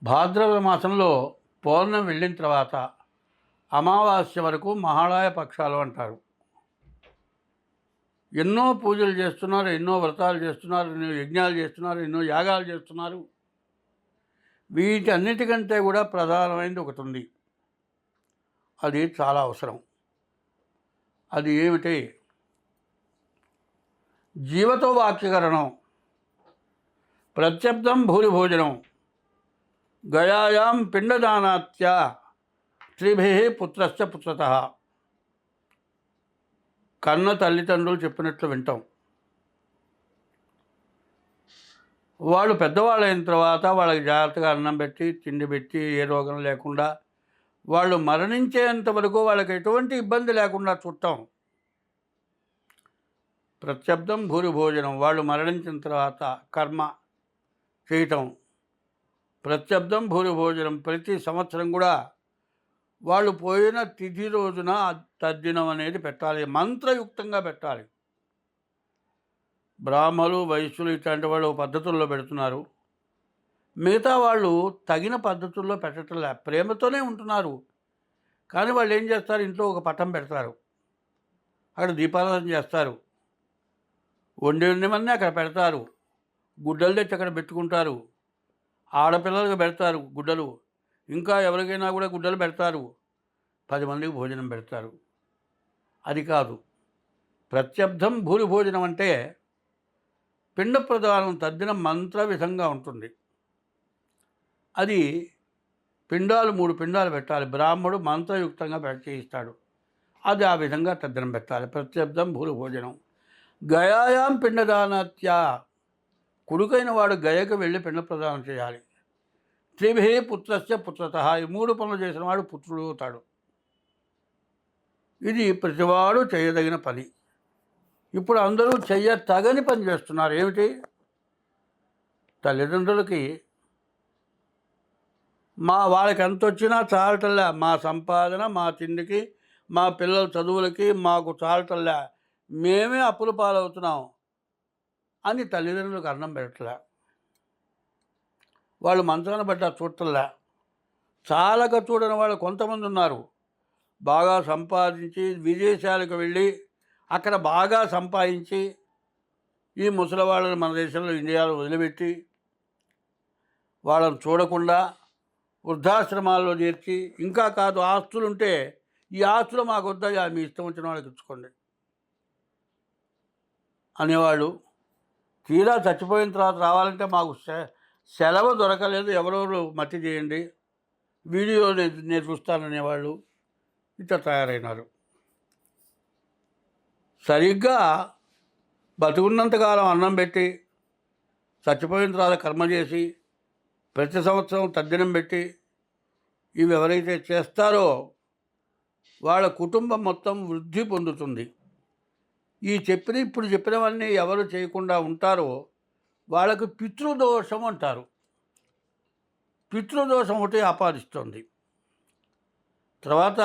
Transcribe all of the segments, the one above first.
భాద్రపద మాసంలో పౌర్ణమి వెళ్ళిన తర్వాత అమావాస్య వరకు మహాళయ పక్షాలు అంటారు. ఎన్నో పూజలు చేస్తున్నారు, ఎన్నో వ్రతాలు చేస్తున్నారు, ఎన్నో యజ్ఞాలు చేస్తున్నారు, ఎన్నో యాగాలు చేస్తున్నారు. వీటన్నిటికంటే కూడా ప్రధానమైనది ఒకటి ఉంది. అది చాలా అవసరం. అది ఏమిటి? జీవతో వాక్యకరణం, ప్రత్యబ్దం భూరిభోజనం, గయాయాం పిండదానాత్య త్రిభి పుత్రస్య పుత్రతః. కన్న తల్లిదండ్రులు చెప్పినట్లు వింటాం. వాళ్ళు పెద్దవాళ్ళు అయిన తర్వాత వాళ్ళకి జాగ్రత్తగా అన్నం పెట్టి, తిండి పెట్టి, ఏ రోగం లేకుండా వాళ్ళు మరణించేంత వరకు వాళ్ళకి ఎటువంటి ఇబ్బంది లేకుండా చూడటం. ప్రత్యబ్దం భూరిభోజనం, వాళ్ళు మరణించిన తర్వాత కర్మ చేయటం. ప్రత్యబ్దం భూరిభోజనం, ప్రతి సంవత్సరం కూడా వాళ్ళు పోయిన తిథి రోజున తద్దినం అనేది పెట్టాలి, మంత్రయుక్తంగా పెట్టాలి. బ్రాహ్మలు, వైశ్యులు ఇట్లాంటి వాళ్ళు పద్ధతుల్లో పెడుతున్నారు. మిగతా వాళ్ళు తగిన పద్ధతుల్లో పెట్టట్లే, ప్రేమతోనే ఉంటున్నారు. కానీ వాళ్ళు ఏం చేస్తారు? ఇంట్లో ఒక పటం పెడతారు, అక్కడ దీపారాధన చేస్తారు, వండినవన్నీ అక్కడ పెడతారు, గుడ్డలు తెచ్చి అక్కడ పెట్టుకుంటారు, ఆడపిల్లలకు పెడతారు గుడ్డలు, ఇంకా ఎవరికైనా కూడా గుడ్డలు పెడతారు, 10 మందికి భోజనం పెడతారు. అది కాదు. ప్రత్యబ్దం భూరి భోజనం అంటే పిండ ప్రదానం తద్దినం మంత్ర విధంగా ఉంటుంది. అది పిండాలు 3 పిండాలు పెట్టాలి. బ్రాహ్మడు మంత్రయుక్తంగా చేయిస్తాడు. అది ఆ విధంగా తద్దినం పెట్టాలి. ప్రత్యబ్దం భూరి భోజనం. గయాయాం పిండదానాత్య, కొడుకైన వాడు గయకు వెళ్ళి పిండ ప్రదానం చేయాలి. త్రిభి పుత్రస్య పుత్రతః, ఈ 3 పనులు చేసిన వాడు పుత్రుడు అవుతాడు. ఇది ప్రతివాడు చేయదగిన పని. ఇప్పుడు అందరూ చెయ్యతగని పని చేస్తున్నారు. ఏమిటి? తల్లిదండ్రులకి వాళ్ళకి ఎంత వచ్చినా చాలటల్లా, మా సంపాదన, మా తిండికి, మా పిల్లల చదువులకి మాకు చాలటల్లా, మేమే అప్పుల పాలవుతున్నాం అని తల్లిదండ్రులకు అన్నం పెట్టలే. వాళ్ళు మంచాన పడ్డ చూడటల్లా. చాలక చూడని వాళ్ళు కొంతమంది ఉన్నారు. బాగా సంపాదించి విదేశాలకు వెళ్ళి అక్కడ బాగా సంపాదించి ఈ ముసలివాళ్ళని మన దేశంలో, ఇండియాలో వదిలిపెట్టి వాళ్ళని చూడకుండా వృద్ధాశ్రమాల్లో చేర్చి, ఇంకా కాదు ఆస్తులుంటే ఈ ఆస్తులు మాకు వద్దా, మీ ఇష్టం వచ్చిన వాళ్ళకి ఇచ్చుకోండి అనేవాళ్ళు. తీరా చచ్చిపోయిన తర్వాత రావాలంటే మాకు సెలవు దొరకలేదు, ఎవరెవరు మట్టి చేయండి, వీడియో నేను చూస్తాననేవాళ్ళు ఇట్లా తయారైనారు. సరిగ్గా బతుకున్నంతకాలం అన్నం పెట్టి, చచ్చిపోయిన తర్వాత కర్మ చేసి, ప్రతి సంవత్సరం తద్దినం పెట్టి ఇవి ఎవరైతే చేస్తారో వాళ్ళ కుటుంబం మొత్తం వృద్ధి పొందుతుంది. ఇప్పుడు చెప్పినవన్నీ ఎవరు చేయకుండా ఉంటారో వాళ్ళకు పితృదోషం అంటారు. పితృదోషం ఒకటి ఆపాదిస్తుంది. తర్వాత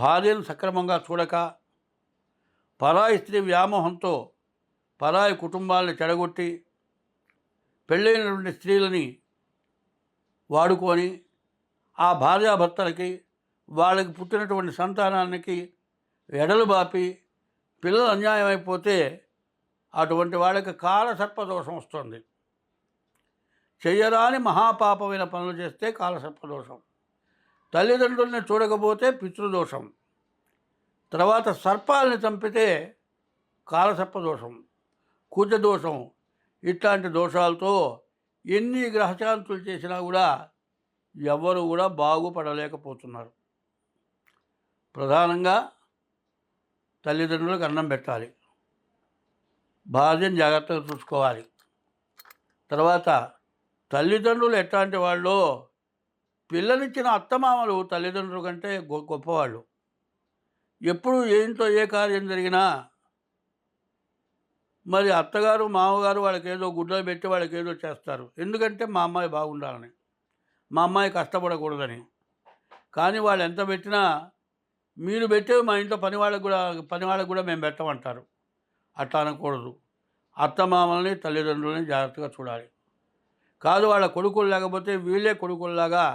భార్యను సక్రమంగా చూడక, పరాయి స్త్రీ వ్యామోహంతో పరాయి కుటుంబాలను చెడగొట్టి, పెళ్ళైనటువంటి స్త్రీలని వాడుకొని ఆ భార్యాభర్తలకి, వాళ్ళకి పుట్టినటువంటి సంతానానికి ఎడలు బాపి పిల్లలు అన్యాయం అయిపోతే అటువంటి వాళ్ళకి కాలసర్పదోషం వస్తుంది. చెయ్యరాని మహాపాపమైన పనులు చేస్తే కాలసర్పదోషం. తల్లిదండ్రుల్ని చూడకపోతే పితృదోషం. తర్వాత సర్పాలని చంపితే కాలసర్పదోషం, కుజదోషం. ఇట్లాంటి దోషాలతో ఎన్ని గ్రహశాంతులు చేసినా కూడా ఎవరు కూడా బాగుపడలేకపోతున్నారు. ప్రధానంగా తల్లిదండ్రులకు అన్నం పెట్టాలి, భార్యను జాగ్రత్తగా చూసుకోవాలి. తర్వాత తల్లిదండ్రులు ఎట్లాంటి వాళ్ళు, పిల్లనిచ్చిన అత్తమామలు తల్లిదండ్రుల కంటే గొప్పవాళ్ళు. ఎప్పుడు ఇంట్లో ఏ కార్యం జరిగినా మరి అత్తగారు, మామగారు వాళ్ళకి ఏదో గుడ్డలు పెట్టి వాళ్ళకి ఏదో చేస్తారు. ఎందుకంటే మా అమ్మాయి బాగుండాలని, మా అమ్మాయి కష్టపడకూడదని. కానీ వాళ్ళు ఎంత పెట్టినా, మీరు పెట్టేవి మా ఇంట్లో పనివాళ్ళకు కూడా మేము పెట్టమంటారు. అట్లా అనకూడదు. అత్తమామల్ని, తల్లిదండ్రులని జాగ్రత్తగా చూడాలి. కాదు వాళ్ళ కొడుకులు లేకపోతే వీళ్ళే కొడుకుల్లాగా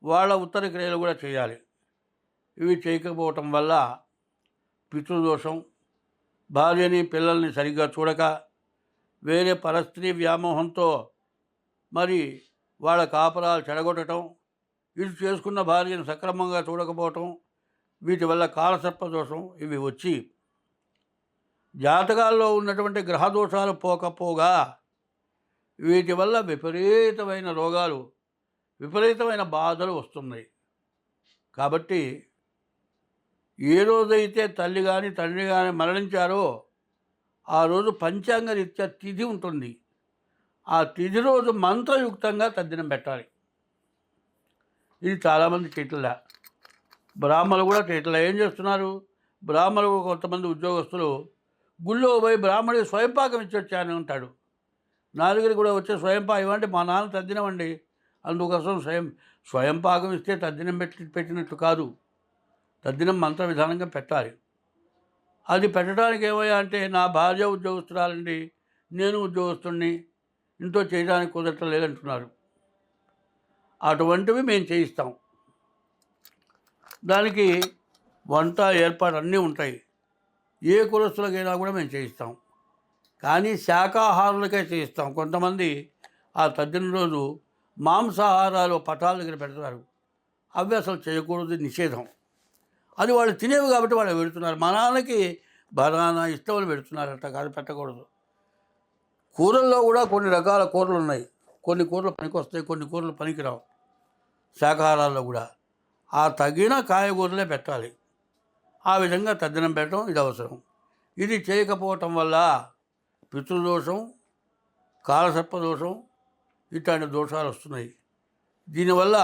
వాళ్ళ ఉత్తర క్రియలు కూడా చేయాలి. ఇవి చేయకపోవటం వల్ల పితృదోషం, భార్యని పిల్లల్ని సరిగ్గా చూడక వేరే పరస్త్రీ వ్యామోహంతో మరి వాళ్ళ కాపురాలు చెడగొట్టడం, ఇటు చేసుకున్న భార్యను సక్రమంగా చూడకపోవటం, వీటి వల్ల కాలసర్ప దోషం ఇవి వచ్చి జాతకాల్లో ఉన్నటువంటి గ్రహదోషాలు పోకపోగా వీటి వల్ల విపరీతమైన రోగాలు, విపరీతమైన బాధలు వస్తున్నాయి. కాబట్టి ఏ రోజైతే తల్లి కానీ తండ్రి కానీ మరణించారో ఆ రోజు పంచాంగ రీత్యా తిథి ఉంటుంది. ఆ తిథి రోజు మంత్రయుక్తంగా తద్దినం పెట్టాలి. ఇది చాలామంది చేయట్లా, బ్రాహ్మణులు కూడా చేయట్లా. ఏం చేస్తున్నారు? బ్రాహ్మణులు కొంతమంది ఉద్యోగస్తులు గుళ్ళో పోయి బ్రాహ్మణుడికి స్వయంపాకం ఇచ్చి వచ్చాను అంటాడు. నా దగ్గర కూడా వచ్చే స్వయంపాకం ఇవ్వండి, మా నాన్న తద్దినమండి, అందుకోసం స్వయంపాకం ఇస్తే తద్దినం పెట్టినట్టు కాదు. తద్దినం మంత్ర విధానంగా పెట్టాలి. అది పెట్టడానికి ఏమయ్యా అంటే, నా భార్య ఉద్యోగస్తురాలండి, నేను ఉద్యోగస్తుడిని, ఇంట్లో చేయడానికి కుదరట్లేదంటున్నారు. అటువంటివి మేము చేయిస్తాం. దానికి వంట ఏర్పాటు అన్నీ ఉంటాయి. ఏ కులస్తులకైనా కూడా మేము చేయిస్తాం. కానీ శాకాహారులకే చేయిస్తాం. కొంతమంది ఆ తద్దిన రోజు మాంసాహారాలు పటాల దగ్గర పెడతారు. అవి అసలు చేయకూడదు, నిషేధం. అది వాళ్ళు తినేవి కాబట్టి వాళ్ళు పెడుతున్నారు. మా నాన్నకి బనానా ఇష్టమని పెడుతున్నారట, కాదు పెట్టకూడదు. కూరల్లో కూడా కొన్ని రకాల కూరలు ఉన్నాయి. కొన్ని కూరలు పనికి వస్తాయి, కొన్ని కూరలు పనికిరావు. శాకాహారాల్లో కూడా ఆ తగిన కాయగూరలే పెట్టాలి. ఆ విధంగా తద్దినం పెట్టడం ఇది అవసరం. ఇది చేయకపోవటం వల్ల పితృదోషం, కాలసర్పదోషం ఇట్లాంటి దోషాలు వస్తున్నాయి. దీనివల్ల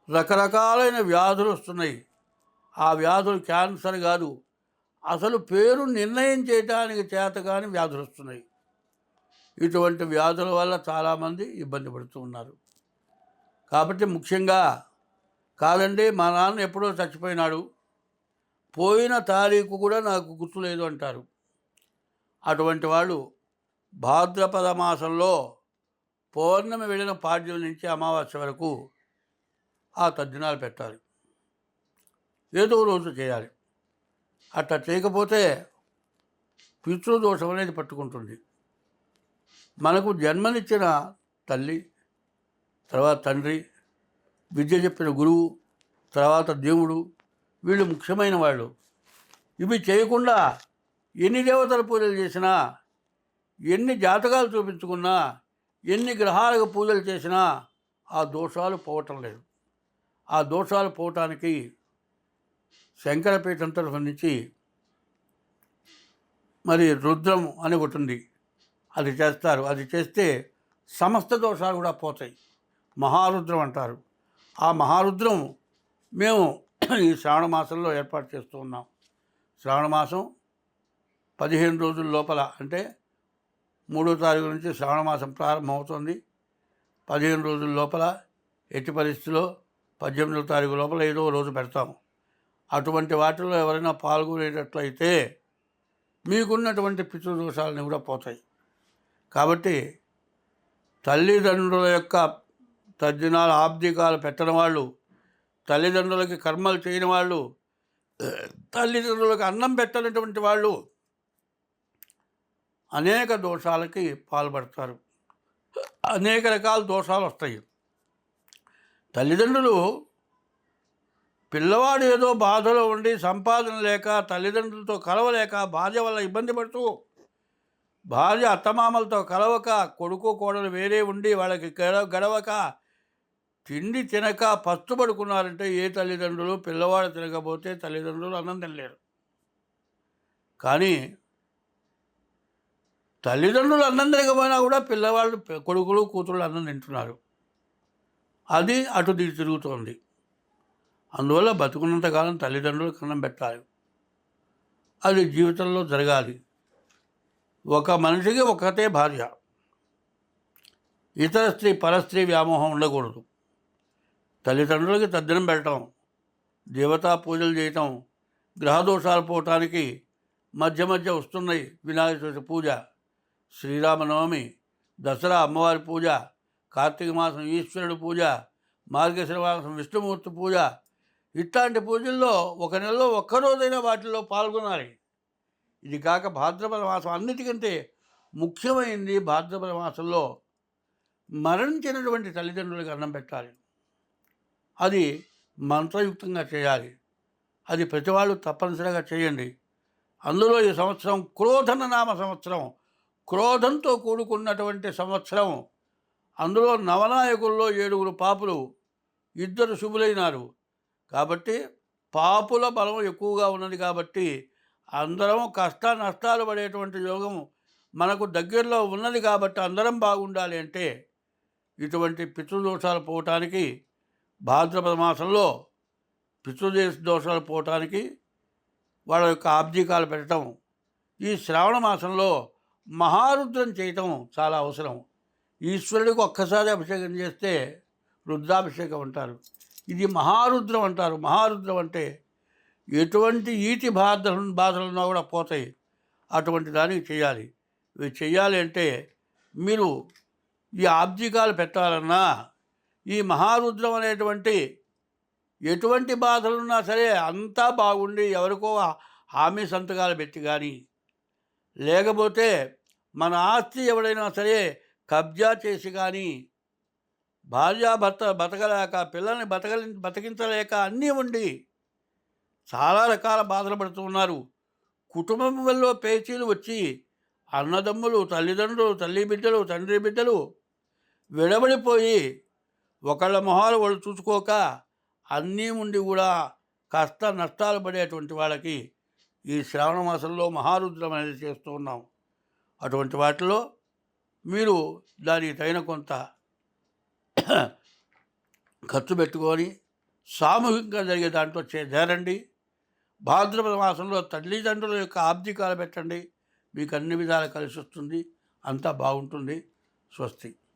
రకరకాలైన వ్యాధులు వస్తున్నాయి. ఆ వ్యాధులు క్యాన్సర్ కాదు, అసలు పేరు నిర్ణయం చేయడానికి చేతకాని వ్యాధులు వస్తున్నాయి. ఇటువంటి వ్యాధుల వల్ల చాలామంది ఇబ్బంది పడుతూ ఉన్నారు. కాబట్టి ముఖ్యంగా కాదండి, మా నాన్న ఎప్పుడో చచ్చిపోయినాడు, పోయిన తారీఖు కూడా నాకు గుర్తులేదు అంటారు. అటువంటి వాళ్ళు భాద్రపద మాసంలో పౌర్ణమి వెళ్ళిన పాడ్యం నుంచి అమావాస్య వరకు ఆ తద్దినాలు పెట్టాలి. ఏదో రోజు చేయాలి. అట్లా చేయకపోతే పితృదోషం అనేది పట్టుకుంటుంది. మనకు జన్మనిచ్చిన తల్లి, తర్వాత తండ్రి, విద్య చెప్పిన గురువు, తర్వాత దేవుడు, వీళ్ళు ముఖ్యమైన వాళ్ళు. ఇవి చేయకుండా ఎన్ని దేవతల పూజలు చేసినా, ఎన్ని జాతకాలు చూపించుకున్నా, ఎన్ని గ్రహాలకు పూజలు చేసినా ఆ దోషాలు పోవటం లేదు. ఆ దోషాలు పోవటానికి శంకరపీఠం తరఫు నుంచి మరి రుద్రం అని ఒకటి ఉంది, అది చేస్తారు. అది చేస్తే సమస్త దోషాలు కూడా పోతాయి. మహారుద్రం అంటారు. ఆ మహారుద్రం మేము ఈ శ్రావణ మాసంలో ఏర్పాటు చేస్తూ ఉన్నాం. శ్రావణ మాసం 15 రోజుల లోపల, అంటే 3వ తారీఖు నుంచి శ్రావణ మాసం ప్రారంభమవుతుంది. 15 రోజుల లోపల ఎట్టి పరిస్థితిలో 18వ తారీఖు లోపల ఏదో రోజు పెడతాం. అటువంటి వాటిలో ఎవరైనా పాల్గొనేటట్లయితే మీకున్నటువంటి పితృదోషాలని కూడా పోతాయి. కాబట్టి తల్లిదండ్రుల యొక్క తద్దినాలు, ఆబ్దికాలు పెట్టని వాళ్ళు, తల్లిదండ్రులకి కర్మలు చేయని వాళ్ళు, తల్లిదండ్రులకు అన్నం పెట్టనటువంటి వాళ్ళు అనేక దోషాలకి పాల్పడతారు. అనేక రకాల దోషాలు వస్తాయి. తల్లిదండ్రులు పిల్లవాడు ఏదో బాధలో ఉండి సంపాదన లేక, తల్లిదండ్రులతో కలవలేక, భార్య వల్ల ఇబ్బంది పడుతూ, భార్య అత్తమామలతో కలవక, కొడుకు కోడలు వేరే ఉండి వాళ్ళకి గడవక, తిండి తినక పస్తుపడుకున్నారంటే ఏ తల్లిదండ్రులు పిల్లవాడు తినకపోతే తల్లిదండ్రులు అన్నం తినలేరు. కానీ తల్లిదండ్రులు అన్నం తినకపోయినా కూడా పిల్లవాళ్ళు, కొడుకులు కూతుళ్ళు అన్నం తింటున్నారు. అది అటు తిరుగుతోంది. అందువల్ల బతుకున్నంతకాలం తల్లిదండ్రులకు అన్నం పెట్టాలి. అది జీవితంలో జరగాలి. ఒక మనిషికి ఒకతే భార్య, ఇతర స్త్రీ పరస్త్రీ వ్యామోహం ఉండకూడదు. తల్లిదండ్రులకి తద్దినం పెట్టడం, దేవతా పూజలు చేయటం, గ్రహదోషాలు పోవటానికి మధ్య మధ్య వస్తున్నాయి. వినాయక చవితి పూజ, శ్రీరామనవమి, దసరా అమ్మవారి పూజ, కార్తీక మాసం ఈశ్వరుడు పూజ, మార్గశిర మాసం విష్ణుమూర్తి పూజ, ఇట్లాంటి పూజల్లో ఒక నెలలో ఒక్కరోజైనా వాటిల్లో పాల్గొనాలి. ఇది కాక భాద్రపద మాసం అన్నిటికంటే ముఖ్యమైనది. భాద్రపద మాసంలో మరణించినటువంటి తల్లిదండ్రులకు అన్నం పెట్టాలి. అది మంత్రయుక్తంగా చేయాలి. అది ప్రతి వాళ్ళు తప్పనిసరిగా చేయండి. అందులో ఈ సంవత్సరం క్రోధన నామ సంవత్సరం, క్రోధంతో కూడుకున్నటువంటి సంవత్సరం. అందులో నవనాయకుల్లో 7 పాపులు, 2 శుభులైనారు. కాబట్టి పాపుల బలం ఎక్కువగా ఉన్నది. కాబట్టి అందరం కష్ట నష్టాలు పడేటువంటి యోగం మనకు దగ్గరలో ఉన్నది. కాబట్టి అందరం బాగుండాలి అంటే ఇటువంటి పితృదోషాలు పోవటానికి, భాద్రపద మాసంలో పితృదోషాలు పోవటానికి వాళ్ళ యొక్క ఆబ్జికాలు పెట్టడం, ఈ శ్రావణ మాసంలో మహారుద్రం చేయటం చాలా అవసరం. ఈశ్వరుడికి ఒక్కసారి అభిషేకం చేస్తే రుద్రాభిషేకం అంటారు. ఇది మహారుద్రం అంటారు. మహారుద్రం అంటే ఎటువంటి ఈటి బాధలున్నా కూడా పోతాయి. అటువంటి దానికి చేయాలి. ఇవి చేయాలి అంటే మీరు ఈ ఆబ్జికాలు పెట్టాలన్నా ఈ మహారుద్రం అనేటువంటి ఎటువంటి బాధలున్నా సరే అంతా బాగుండి ఎవరికో హామీ సంతకాలు పెట్టి కానీ, లేకపోతే మన ఆస్తి ఎవడైనా సరే కబ్జా చేసి కానీ, భార్యాభర్త బతకలేక, పిల్లల్ని బతికించలేక అన్నీ ఉండి చాలా రకాల బాధలు పడుతూ ఉన్నారు. కుటుంబం వల్ల పేచీలు వచ్చి అన్నదమ్ములు, తల్లిదండ్రులు, తల్లి బిడ్డలు, తండ్రి బిడ్డలు విడబడిపోయి ఒకళ్ళ మొహాలు వాళ్ళు చూసుకోక అన్నీ ఉండి కూడా కష్ట నష్టాలు పడేటువంటి వాళ్ళకి ఈ శ్రావణ మాసంలో మహారుద్రం అనేది చేస్తూ ఉన్నాం. అటువంటి వాటిలో మీరు దానికి తగిన కొంత ఖర్చు పెట్టుకొని సామూహికంగా జరిగే దాంట్లో చేరండి. భాద్రపద మాసంలో తల్లిదండ్రుల యొక్క ఆబ్జికాలు పెట్టండి. మీకు అన్ని విధాలు కలిసి వస్తుంది. అంతా బాగుంటుంది. స్వస్తి.